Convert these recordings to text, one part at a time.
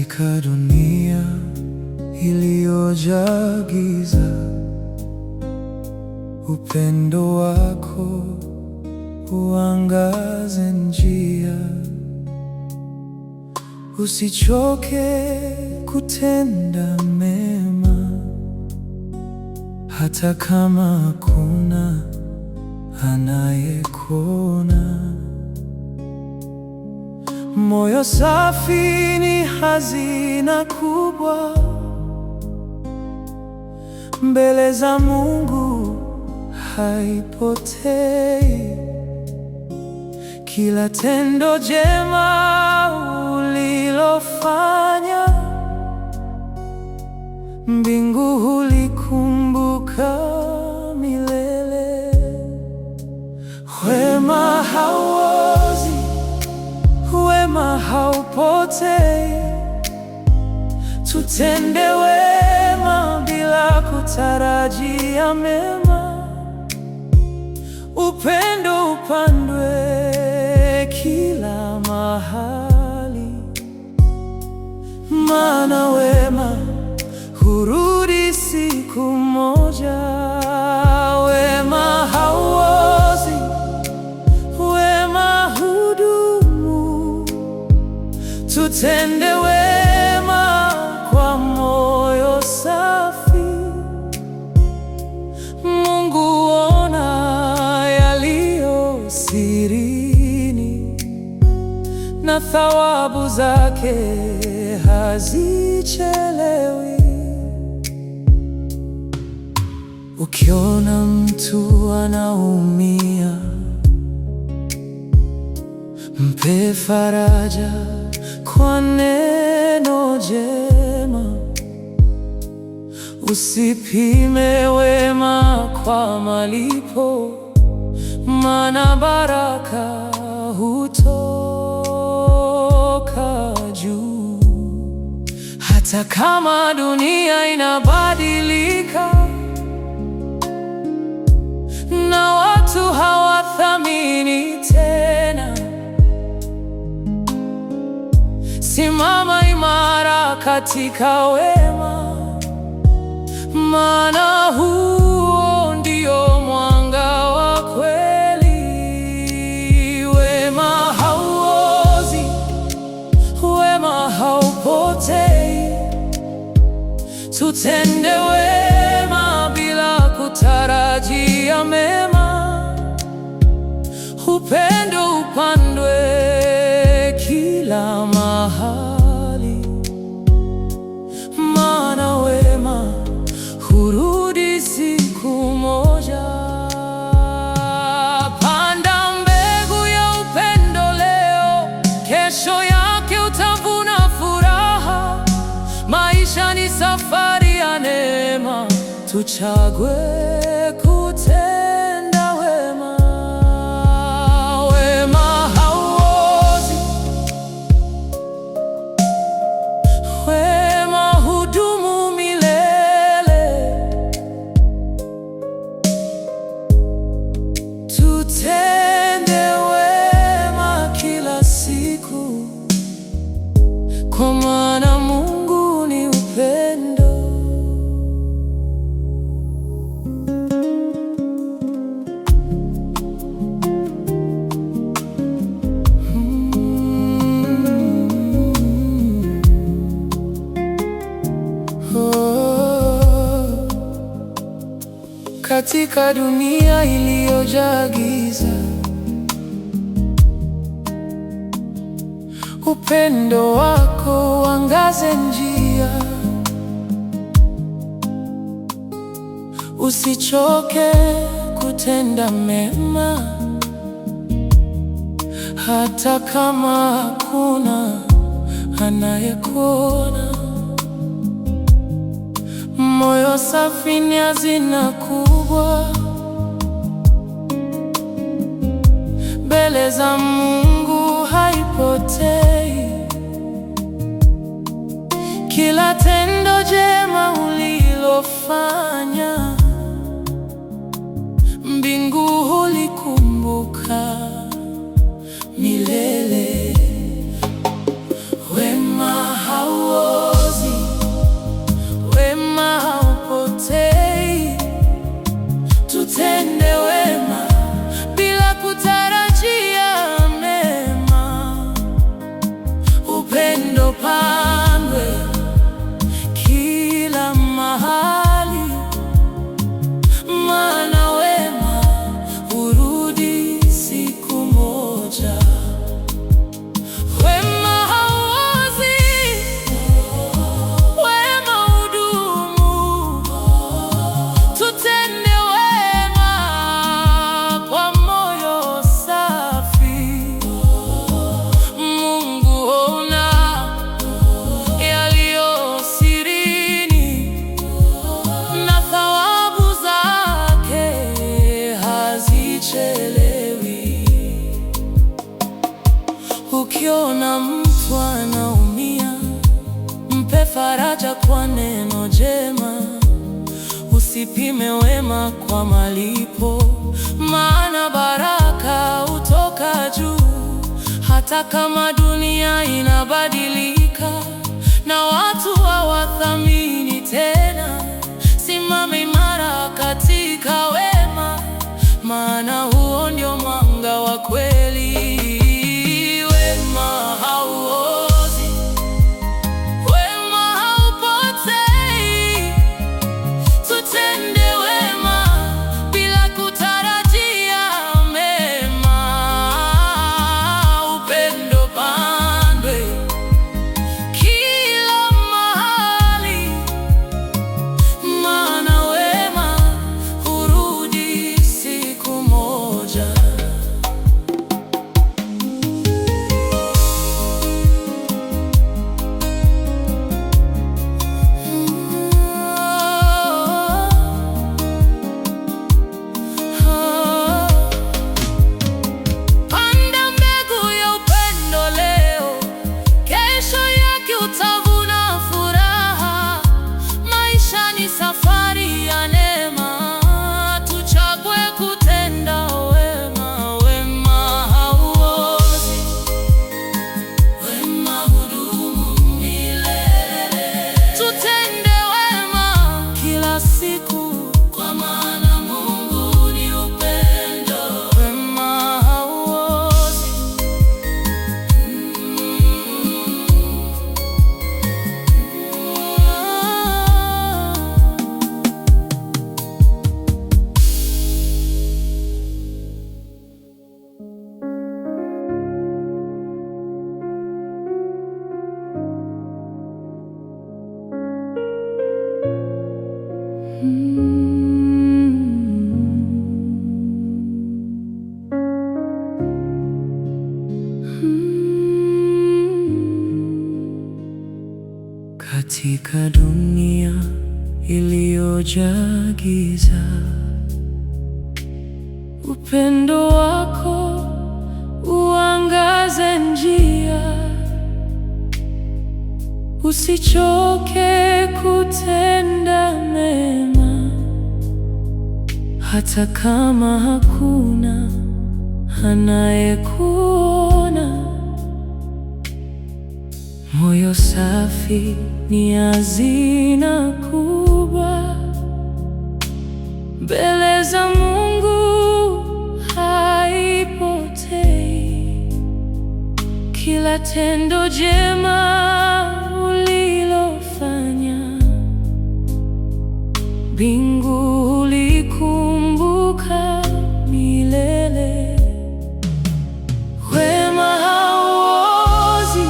Katika dunia iliyojaa giza, upendo wako uangaze njia. Usichoke kutenda mema, hata kama hakuna anayekuona. Moyo safi ni hazina kubwa mbele za Mungu, haipotei. Kila tendo jema ulilofanya, mbingu hulikumbuka milele. Wema hauozi, wema haupotei. Tutende wema bila kutarajia mema. Upendo upandwe kila mahali, maana wema hurudi siku moja. Wema hauozi, wema hudumu. Tutende wema kwa moyo safi. Mungu ona yaliyo sirini, na thawabu zake hazichelewi. Ukiona mtu anaumia, mpe faraja kwa neno jema. Usipime wema kwa malipo, maana baraka hutoka juu. Hata kama dunia inabadilika na watu hawathamini tena, simama imara katika wema, maana huo ndio mwanga wa kweli. Wema hauozi, wema haupotei. Tutende wema bila kutarajia mema. Upendo upandwe kila mahali, maana wema hurudi siku moja. Panda mbegu ya upendo leo, kesho yake utavuna furaha. Maisha ni safari ya neema, tuchague kutenda wema. Wema hauozi, wema hudumu milele. Tutende wema kila siku, kwa maana Mungu ni upendo. Katika dunia iliyojaa giza, upendo wako uangaze njia. Usichoke kutenda mema, hata kama hakuna anayekuona. Moyo safi ni hazina kubwa mbele za Mungu, haipotei. Kila tendo jema ulilofanya, mbingu hulikumbuka milele. Wema hauozi, Usipime wema kwa malipo, maana baraka hutoka juu. Hata kama dunia inabadilika na watu hawathamini tena, simama imara katika wema, maana huo ndio mwanga wa kweli. Wema hauozi, wema haupotei. Tutende wema bila kutarajia mema. Upendo pandwe kila mahali, maana wema hurudi siku moja. Panda mbegu ya upendo leo, kesho yake utavuna furaha. Maisha ni safari ya neema, tuchague kutenda wema. Wema hauozi, wema hudumu milele. Tutende wema kila siku, kwa maana Mungu ni upendo. Wema hauozi. Katika dunia iliyojaa giza, upendo wako uangaze njia. Usichoke kutenda mema, hata kama hakuna anayekuona. Moyo safi ni hazina kubwa, mbele za Mungu haipotei. Kila tendo jema ulilofanya, mbingu hulikumbuka milele. Wema hauozi,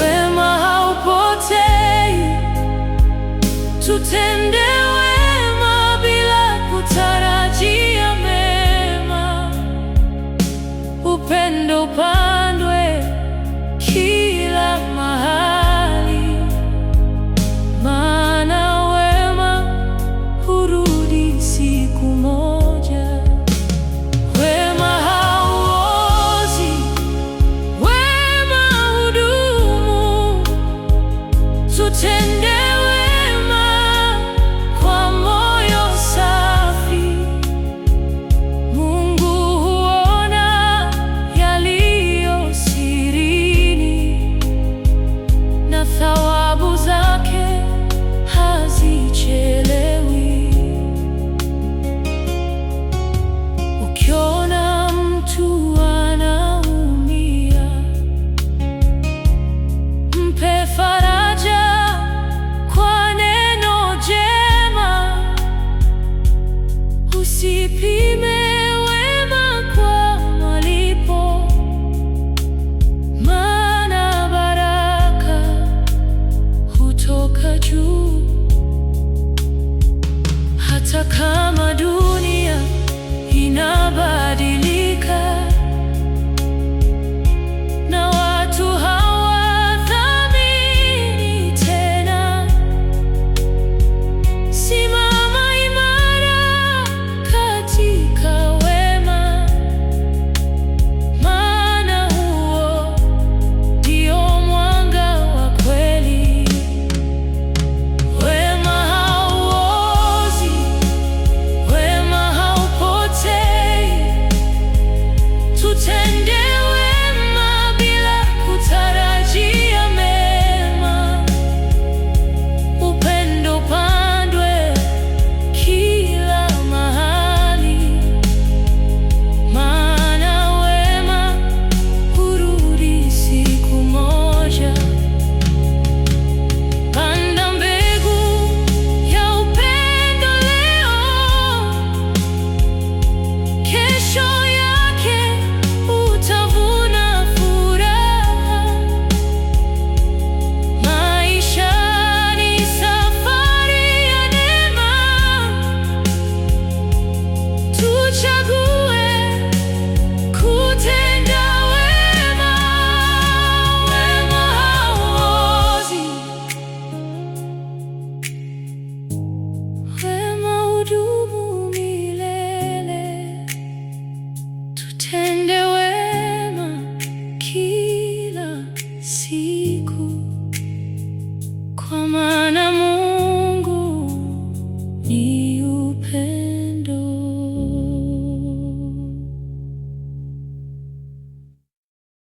wema haupotei. Tutende wema bila kutarajia mema. Upendo pandwe kila mahali, maana wema hurudi siku moja. Wema hauozi, wema hudumu. Tutende wema kwa moyo safi. Mungu huona yaliyo sirini, na thawabu zake hazichelewi. Ukiona mtu anaumia, mpe faraja kwa neno jema. Usipime